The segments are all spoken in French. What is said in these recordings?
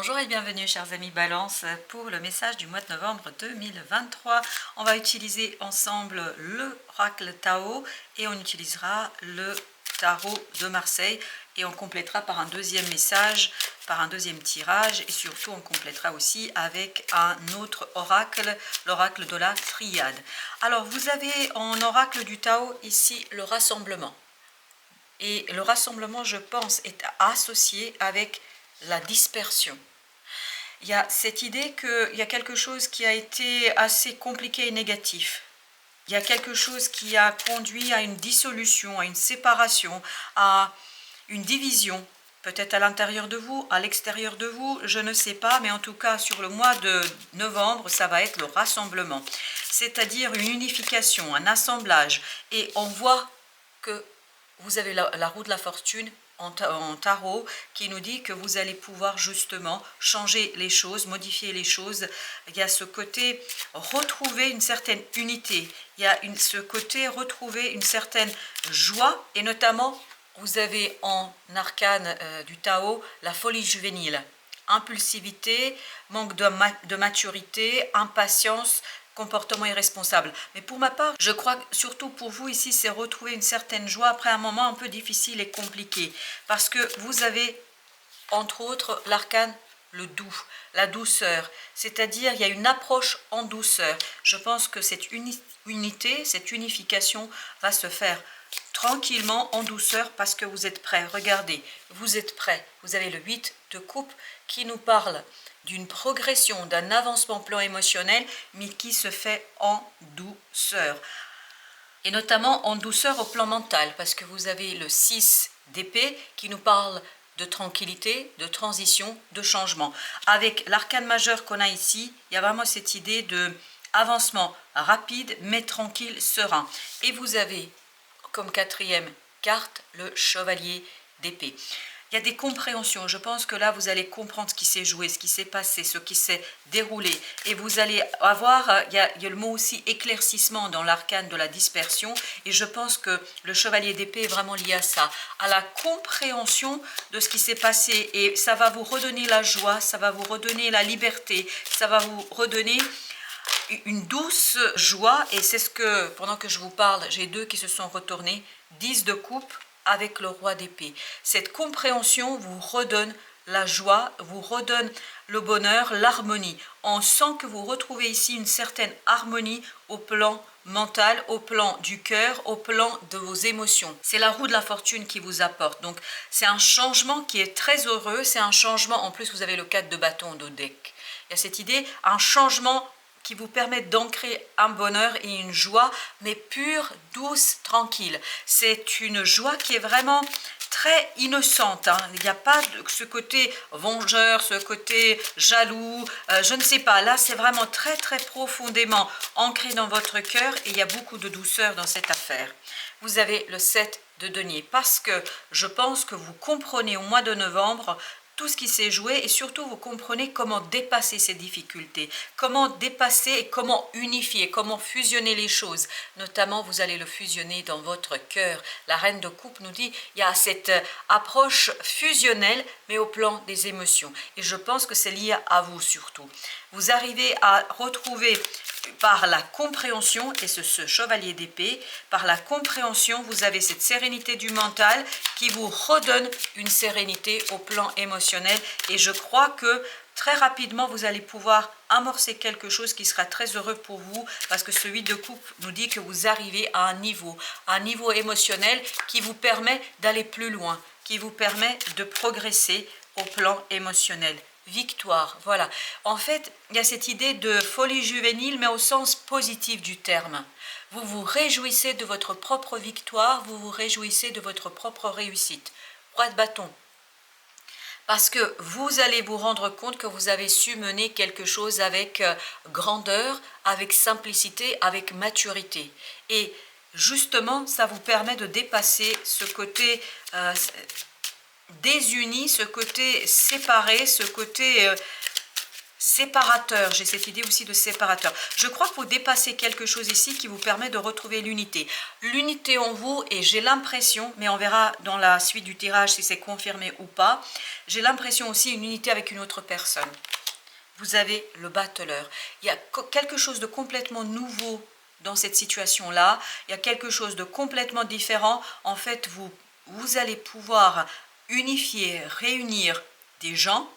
Bonjour et bienvenue chers amis Balance pour le message du mois de novembre 2023. On va utiliser ensemble l'oracle Tao et on utilisera le tarot de Marseille et on complétera par un deuxième message, par un deuxième tirage et surtout on complétera aussi avec un autre oracle, l'oracle de la triade. Alors vous avez en oracle du Tao ici le rassemblement. Et le rassemblement, je pense, est associé avec la dispersion. Il y a cette idée qu'il y a quelque chose qui a été assez compliqué et négatif. Il y a quelque chose qui a conduit à une dissolution, à une séparation, à une division. Peut-être à l'intérieur de vous, à l'extérieur de vous, je ne sais pas, mais en tout cas sur le mois de novembre, ça va être le rassemblement. C'est-à-dire une unification, un assemblage. Et on voit que vous avez la roue de la fortune en tarot qui nous dit que vous allez pouvoir justement changer les choses, modifier les choses. Il y a ce côté retrouver une certaine unité, il y a ce côté retrouver une certaine joie et notamment vous avez en arcane du Tao la folie juvénile, impulsivité, manque de maturité, impatience, comportement irresponsable. Mais pour ma part, je crois que surtout pour vous ici, c'est retrouver une certaine joie après un moment un peu difficile et compliqué. Parce que vous avez, entre autres, l'arcane, le doux, la douceur. C'est-à-dire, il y a une approche en douceur. Je pense que cette unité, cette unification va se faire tranquillement, en douceur, parce que vous êtes prêts. Regardez, vous êtes prêts. Vous avez le 8 de coupe qui nous parle d'une progression, d'un avancement plan émotionnel, mais qui se fait en douceur. Et notamment en douceur au plan mental, parce que vous avez le 6 d'épée qui nous parle de tranquillité, de transition, de changement. Avec l'arcane majeur qu'on a ici, il y a vraiment cette idée de avancement rapide, mais tranquille, serein. Et vous avez comme quatrième carte le chevalier d'épée. Il y a des compréhensions. Je pense que là, vous allez comprendre ce qui s'est joué, ce qui s'est passé, ce qui s'est déroulé. Et vous allez avoir, il y a le mot aussi éclaircissement dans l'arcane de la dispersion. Et je pense que le chevalier d'épée est vraiment lié à ça, à la compréhension de ce qui s'est passé. Et ça va vous redonner la joie, ça va vous redonner la liberté, ça va vous redonner une douce joie. Et c'est ce que, pendant que je vous parle, j'ai deux qui se sont retournés, 10 de coupe avec le roi d'épée. Cette compréhension vous redonne la joie, vous redonne le bonheur, l'harmonie. On sent que vous retrouvez ici une certaine harmonie au plan mental, au plan du cœur, au plan de vos émotions. C'est la roue de la fortune qui vous apporte. Donc c'est un changement qui est très heureux, c'est un changement, en plus vous avez le 4 de bâton au deck. Il y a cette idée, un changement qui vous permettent d'ancrer un bonheur et une joie, mais pure, douce, tranquille. C'est une joie qui est vraiment très innocente. Il n'y a pas ce côté vengeur, ce côté jaloux, je ne sais pas. Là, c'est vraiment très, très profondément ancré dans votre cœur et il y a beaucoup de douceur dans cette affaire. Vous avez le 7 de denier parce que je pense que vous comprenez au mois de novembre tout ce qui s'est joué et surtout vous comprenez comment dépasser ces difficultés, comment dépasser et comment unifier, comment fusionner les choses. Notamment, vous allez le fusionner dans votre cœur. La reine de coupe nous dit il y a cette approche fusionnelle, mais au plan des émotions. Et je pense que c'est lié à vous surtout. Vous arrivez à retrouver par la compréhension, et ce chevalier d'épée, par la compréhension, vous avez cette sérénité du mental qui vous redonne une sérénité au plan émotionnel. Et je crois que très rapidement, vous allez pouvoir amorcer quelque chose qui sera très heureux pour vous, parce que ce 8 de coupe nous dit que vous arrivez à un niveau émotionnel qui vous permet d'aller plus loin, qui vous permet de progresser au plan émotionnel. Victoire, voilà. En fait, il y a cette idée de folie juvénile, mais au sens positif du terme. Vous vous réjouissez de votre propre victoire, vous vous réjouissez de votre propre réussite. Roi de bâton. Parce que vous allez vous rendre compte que vous avez su mener quelque chose avec grandeur, avec simplicité, avec maturité. Et justement, ça vous permet de dépasser ce côté désuni, ce côté séparé, ce côté séparateur. J'ai cette idée aussi de séparateur. Je crois que vous dépassez quelque chose ici qui vous permet de retrouver l'unité. L'unité en vous, et j'ai l'impression, mais on verra dans la suite du tirage si c'est confirmé ou pas, j'ai l'impression aussi une unité avec une autre personne. Vous avez le battleur. Il y a quelque chose de complètement nouveau dans cette situation-là. Il y a quelque chose de complètement différent. En fait, vous allez pouvoir unifier, réunir des gens,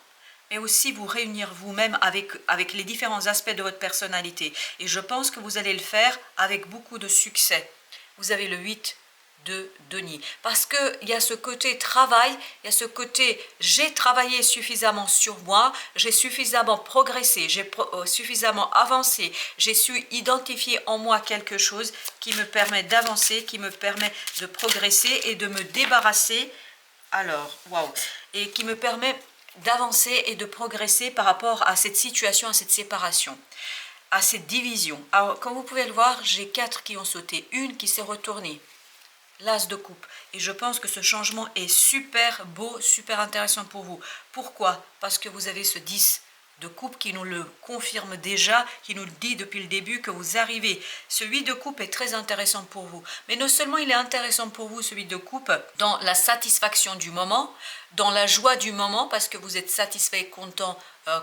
mais aussi vous réunir vous-même avec les différents aspects de votre personnalité. Et je pense que vous allez le faire avec beaucoup de succès. Vous avez le 8 de denier. Parce qu'il y a ce côté travail, il y a ce côté j'ai travaillé suffisamment sur moi, j'ai suffisamment progressé, j'ai suffisamment avancé, j'ai su identifier en moi quelque chose qui me permet d'avancer, qui me permet de progresser et de me débarrasser. Alors, waouh, et qui me permet d'avancer et de progresser par rapport à cette situation, à cette séparation, à cette division. Alors, comme vous pouvez le voir, j'ai 4 qui ont sauté, une qui s'est retournée. L'as de coupe. Et je pense que ce changement est super beau, super intéressant pour vous. Pourquoi? Parce que vous avez ce 10 de coupe qui nous le confirme déjà, qui nous le dit depuis le début que vous arrivez. Ce 8 de coupe est très intéressant pour vous. Mais non seulement il est intéressant pour vous, ce 8 de coupe, dans la satisfaction du moment, dans la joie du moment, parce que vous êtes satisfait et content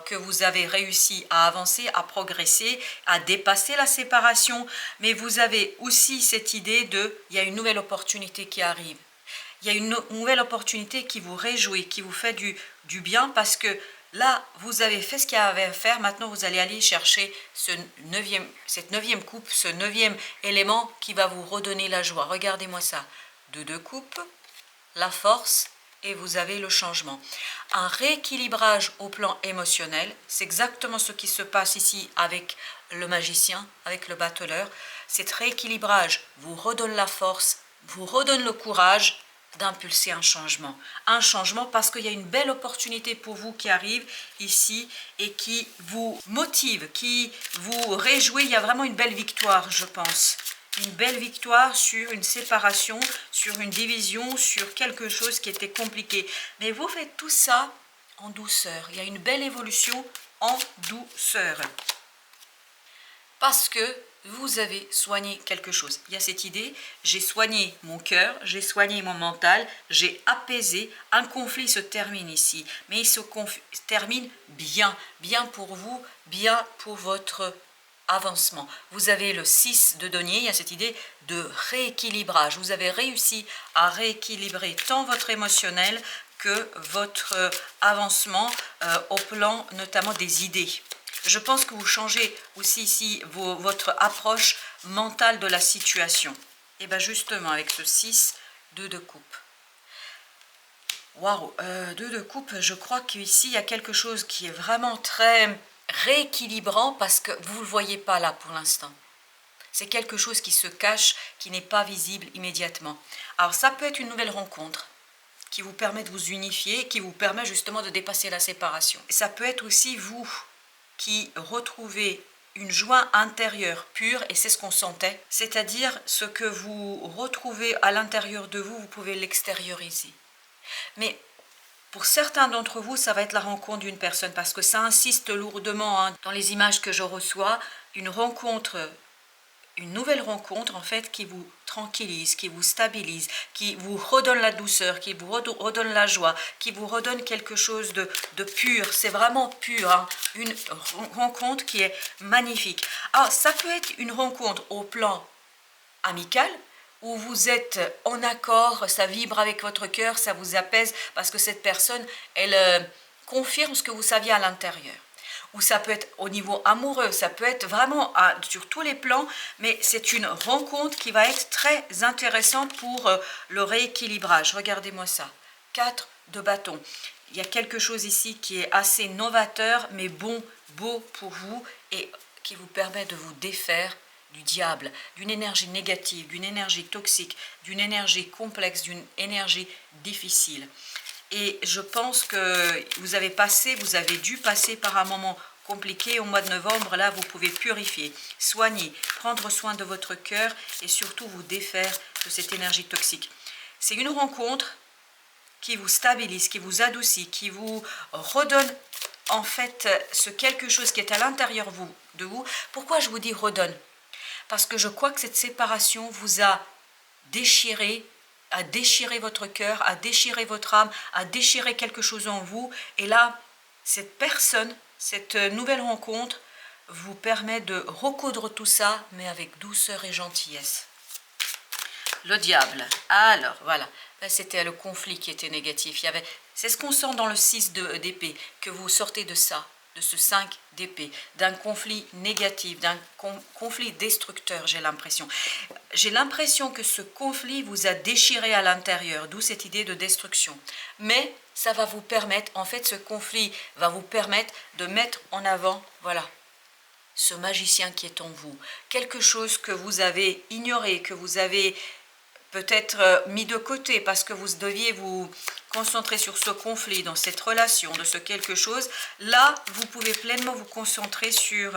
que vous avez réussi à avancer, à progresser, à dépasser la séparation, mais vous avez aussi cette idée de, il y a une nouvelle opportunité qui arrive. Il y a une nouvelle opportunité qui vous réjouit, qui vous fait du bien, parce que là, vous avez fait ce qu'il y avait à faire. Maintenant, vous allez aller chercher cette neuvième coupe, ce 9e élément qui va vous redonner la joie. Regardez-moi ça. 2 de coupe, la force, et vous avez le changement. Un rééquilibrage au plan émotionnel, c'est exactement ce qui se passe ici avec le magicien, avec le battleur. Cet rééquilibrage vous redonne la force, vous redonne le courage d'impulser un changement. Un changement parce qu'il y a une belle opportunité pour vous qui arrive ici et qui vous motive, qui vous réjouit. Il y a vraiment une belle victoire, je pense. Une belle victoire sur une séparation, sur une division, sur quelque chose qui était compliqué. Mais vous faites tout ça en douceur. Il y a une belle évolution en douceur. Parce que vous avez soigné quelque chose. Il y a cette idée, j'ai soigné mon cœur, j'ai soigné mon mental, j'ai apaisé. Un conflit se termine ici, mais il se termine bien, bien pour vous, bien pour votre avancement. Vous avez le 6 de denier, il y a cette idée de rééquilibrage. Vous avez réussi à rééquilibrer tant votre émotionnel que votre avancement au plan notamment des idées. Je pense que vous changez aussi ici votre approche mentale de la situation. Et bien justement, avec ce 6, 2 de coupe. Waouh, 2 de coupe, je crois qu'ici, il y a quelque chose qui est vraiment très rééquilibrant parce que vous ne le voyez pas là pour l'instant. C'est quelque chose qui se cache, qui n'est pas visible immédiatement. Alors ça peut être une nouvelle rencontre qui vous permet de vous unifier, qui vous permet justement de dépasser la séparation. Ça peut être aussi vous qui retrouvez une joie intérieure pure, et c'est ce qu'on sentait, c'est-à-dire ce que vous retrouvez à l'intérieur de vous, vous pouvez l'extérioriser. Mais pour certains d'entre vous, ça va être la rencontre d'une personne, parce que ça insiste lourdement dans les images que je reçois, une nouvelle rencontre en fait qui vous tranquillise, qui vous stabilise, qui vous redonne la douceur, qui vous redonne la joie, qui vous redonne quelque chose de pur. C'est vraiment pur, une rencontre qui est magnifique. Alors ça peut être une rencontre au plan amical, où vous êtes en accord, ça vibre avec votre cœur, ça vous apaise, parce que cette personne, elle confirme ce que vous saviez à l'intérieur. Ou ça peut être au niveau amoureux, ça peut être vraiment sur tous les plans, mais c'est une rencontre qui va être très intéressante pour le rééquilibrage. Regardez-moi ça, 4 de bâton. Il y a quelque chose ici qui est assez novateur, mais beau pour vous, et qui vous permet de vous défaire du diable, d'une énergie négative, d'une énergie toxique, d'une énergie complexe, d'une énergie difficile. Et je pense que vous avez dû passer par un moment compliqué au mois de novembre. Là, vous pouvez purifier, soigner, prendre soin de votre cœur et surtout vous défaire de cette énergie toxique. C'est une rencontre qui vous stabilise, qui vous adoucit, qui vous redonne en fait ce quelque chose qui est à l'intérieur de vous. Pourquoi je vous dis redonne? Parce que je crois que cette séparation vous a déchiré, a déchiré votre cœur, a déchiré votre âme, a déchiré quelque chose en vous. Et là, cette personne, cette nouvelle rencontre vous permet de recoudre tout ça, mais avec douceur et gentillesse. Le diable. Alors, voilà. C'était le conflit qui était négatif. C'est ce qu'on sent dans le 6 d'épée, que vous sortez de ça, de ce 5 d'épée, d'un conflit négatif, d'un conflit destructeur, j'ai l'impression. J'ai l'impression que ce conflit vous a déchiré à l'intérieur, d'où cette idée de destruction. Mais ça va vous permettre, en fait, ce conflit va vous permettre de mettre en avant, voilà, ce magicien qui est en vous. Quelque chose que vous avez ignoré, que vous avez peut-être mis de côté parce que vous deviez vous concentrer sur ce conflit, dans cette relation, de ce quelque chose. Là, vous pouvez pleinement vous concentrer sur...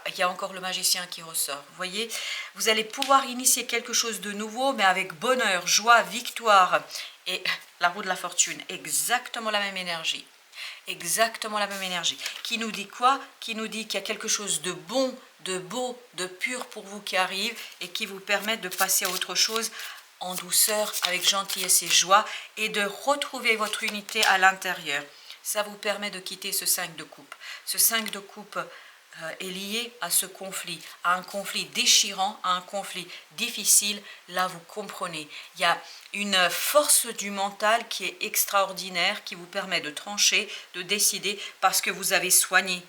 il y a encore le magicien qui ressort. Vous voyez, vous allez pouvoir initier quelque chose de nouveau, mais avec bonheur, joie, victoire. Et la roue de la fortune, exactement la même énergie. Exactement la même énergie. Qui nous dit quoi? Qui nous dit qu'il y a quelque chose de bon, de beau, de pur pour vous qui arrive et qui vous permet de passer à autre chose en douceur, avec gentillesse et joie, et de retrouver votre unité à l'intérieur. Ça vous permet de quitter ce 5 de coupe. Ce 5 de coupe est lié à ce conflit, à un conflit déchirant, à un conflit difficile. Là, vous comprenez. Il y a une force du mental qui est extraordinaire, qui vous permet de trancher, de décider, parce que vous avez soigné.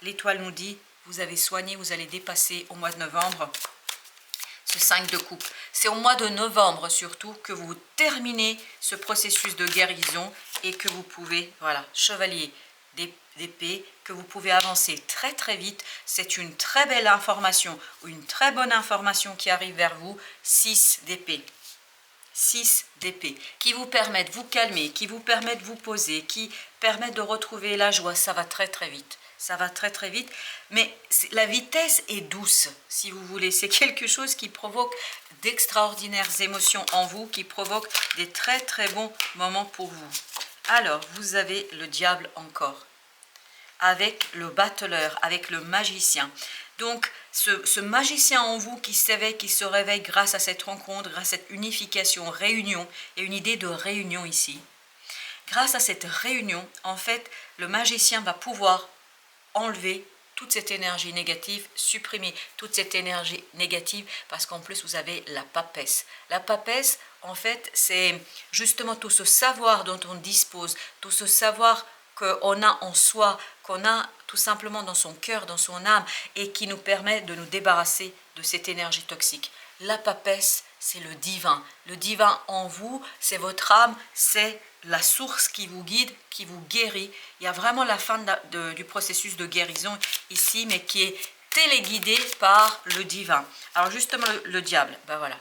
L'étoile nous dit, vous avez soigné, vous allez dépasser au mois de novembre ce 5 de coupe. C'est au mois de novembre surtout que vous terminez ce processus de guérison et que vous pouvez, voilà, chevalier d'épée, que vous pouvez avancer très très vite. C'est une très belle information, ou une très bonne information qui arrive vers vous. 6 d'épée. 6 d'épée, qui vous permet de vous calmer, qui vous permet de vous poser, qui permet de retrouver la joie. Ça va très très vite. Ça va très très vite, mais la vitesse est douce, si vous voulez. C'est quelque chose qui provoque d'extraordinaires émotions en vous, qui provoque des très très bons moments pour vous. Alors, vous avez le diable encore, avec le battleur, avec le magicien. Donc, ce magicien en vous qui s'éveille, qui se réveille grâce à cette rencontre, grâce à cette unification, réunion, il y a une idée de réunion ici. Grâce à cette réunion, en fait, le magicien va pouvoir enlever toute cette énergie négative, supprimer toute cette énergie négative, parce qu'en plus vous avez la papesse. La papesse, en fait, c'est justement tout ce savoir dont on dispose, tout ce savoir qu'on a en soi, qu'on a tout simplement dans son cœur, dans son âme, et qui nous permet de nous débarrasser de cette énergie toxique. La papesse, c'est le divin. Le divin en vous, c'est votre âme, c'est la source qui vous guide, qui vous guérit. Il y a vraiment la fin du processus de guérison ici, mais qui est téléguidé par le divin. Alors justement, le diable, ben voilà,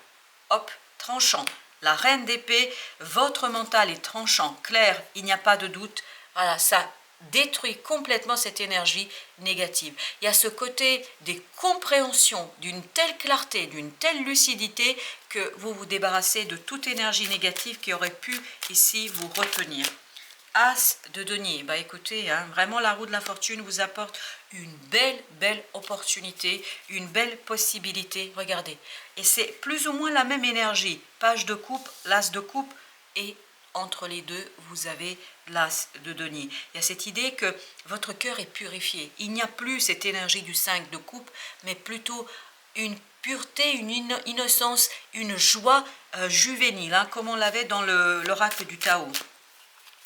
hop, tranchant. La reine d'épée, votre mental est tranchant, clair, il n'y a pas de doute. Voilà, ça détruit complètement cette énergie négative. Il y a ce côté des compréhensions d'une telle clarté, d'une telle lucidité que vous vous débarrassez de toute énergie négative qui aurait pu ici vous retenir. As de denier, bah écoutez, hein, vraiment la roue de la fortune vous apporte une belle opportunité, une belle possibilité, regardez. Et c'est plus ou moins la même énergie, page de coupe, l'as de coupe et entre les deux, vous avez l'as de denier. Il y a cette idée que votre cœur est purifié. Il n'y a plus cette énergie du 5 de coupe, mais plutôt une pureté, une innocence, une joie juvénile, hein, comme on l'avait dans l'oracle du Tao.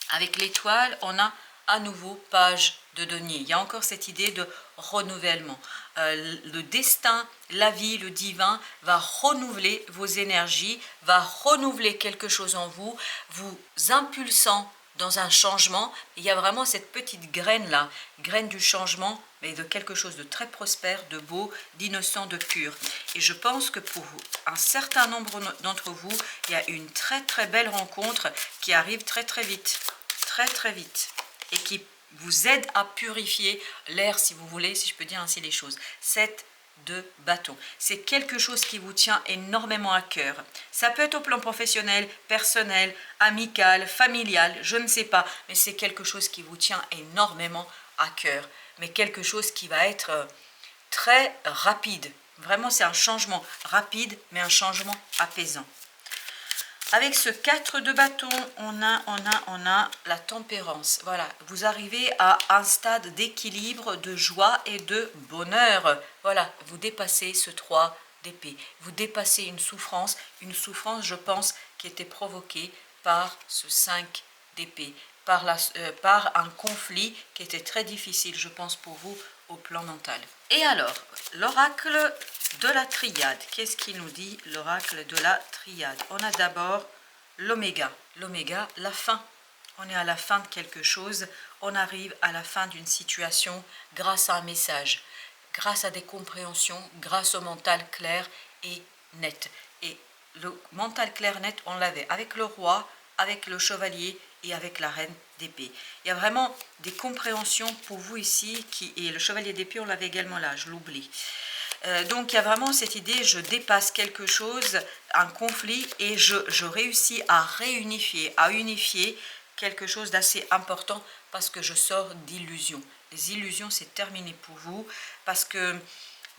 Avec l'étoile, on a à nouveau page de denier. Il y a encore cette idée de renouvellement. Le destin, la vie, le divin va renouveler vos énergies, va renouveler quelque chose en vous, vous impulsant dans un changement. Il y a vraiment cette petite graine-là, graine du changement, mais de quelque chose de très prospère, de beau, d'innocent, de pur. Et je pense que pour un certain nombre d'entre vous, il y a une très belle rencontre qui arrive très vite, très vite, et qui vous aide à purifier l'air, si vous voulez, si je peux dire ainsi les choses. 7 de bâton. C'est quelque chose qui vous tient énormément à cœur. Ça peut être au plan professionnel, personnel, amical, familial, je ne sais pas, mais c'est quelque chose qui vous tient énormément à cœur, mais quelque chose qui va être très rapide. Vraiment, c'est un changement rapide, mais un changement apaisant. Avec ce 4 de bâton, on a la tempérance. Voilà, vous arrivez à un stade d'équilibre, de joie et de bonheur. Voilà, vous dépassez ce 3 d'épée. Vous dépassez une souffrance, je pense, qui était provoquée par ce 5 d'épée, par un conflit qui était très difficile, je pense, pour vous au plan mental. Et alors, l'oracle de la triade. Qu'est-ce qu'il nous dit, l'oracle de la triade? On a d'abord l'oméga. L'oméga, la fin. On est à la fin de quelque chose. On arrive à la fin d'une situation grâce à un message, grâce à des compréhensions, grâce au mental clair et net. Et le mental clair net, on l'avait avec le roi, avec le chevalier et avec la reine d'épée. Il y a vraiment des compréhensions pour vous ici, et le chevalier d'épée, on l'avait également là, je l'oublie. Donc il y a vraiment cette idée, je dépasse quelque chose, un conflit, et je réussis à réunifier, à unifier quelque chose d'assez important parce que je sors d'illusions. Les illusions, c'est terminé pour vous parce que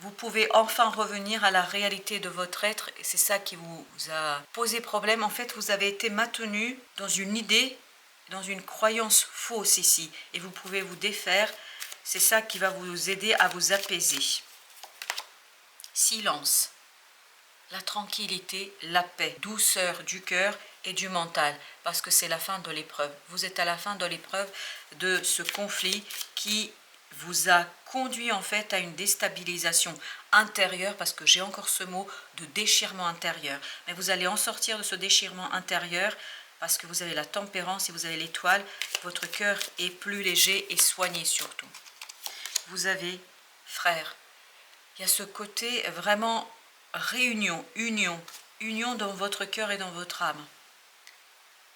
vous pouvez enfin revenir à la réalité de votre être, et c'est ça qui vous a posé problème. En fait, vous avez été maintenu dans une idée, dans une croyance fausse ici, et vous pouvez vous défaire. C'est ça qui va vous aider à vous apaiser. Silence, la tranquillité, la paix, douceur du cœur et du mental, parce que c'est la fin de l'épreuve. Vous êtes à la fin de l'épreuve de ce conflit qui vous a conduit en fait à une déstabilisation intérieure, parce que j'ai encore ce mot de déchirement intérieur. Mais vous allez en sortir de ce déchirement intérieur parce que vous avez la tempérance et vous avez l'étoile. Votre cœur est plus léger et soigné surtout. Vous avez frère. Il y a ce côté vraiment réunion, union dans votre cœur et dans votre âme.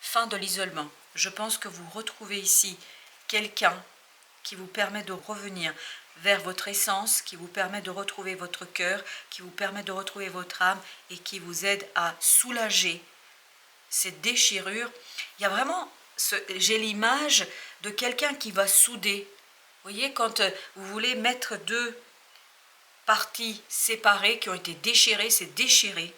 Fin de l'isolement. Je pense que vous retrouvez ici quelqu'un qui vous permet de revenir vers votre essence, qui vous permet de retrouver votre cœur, qui vous permet de retrouver votre âme et qui vous aide à soulager cette déchirure. Il y a vraiment, j'ai l'image de quelqu'un qui va souder. Vous voyez, quand vous voulez mettre deux parties séparées qui ont été déchirées, c'est déchiré.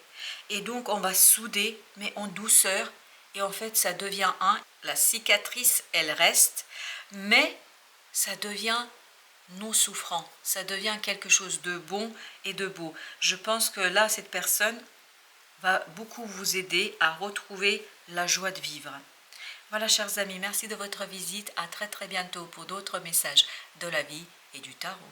Et donc on va souder, mais en douceur. Et en fait, ça devient un. La cicatrice, elle reste, mais ça devient non souffrant. Ça devient quelque chose de bon et de beau. Je pense que là, cette personne va beaucoup vous aider à retrouver la joie de vivre. Voilà, chers amis, merci de votre visite. À très très bientôt pour d'autres messages de la vie et du tarot.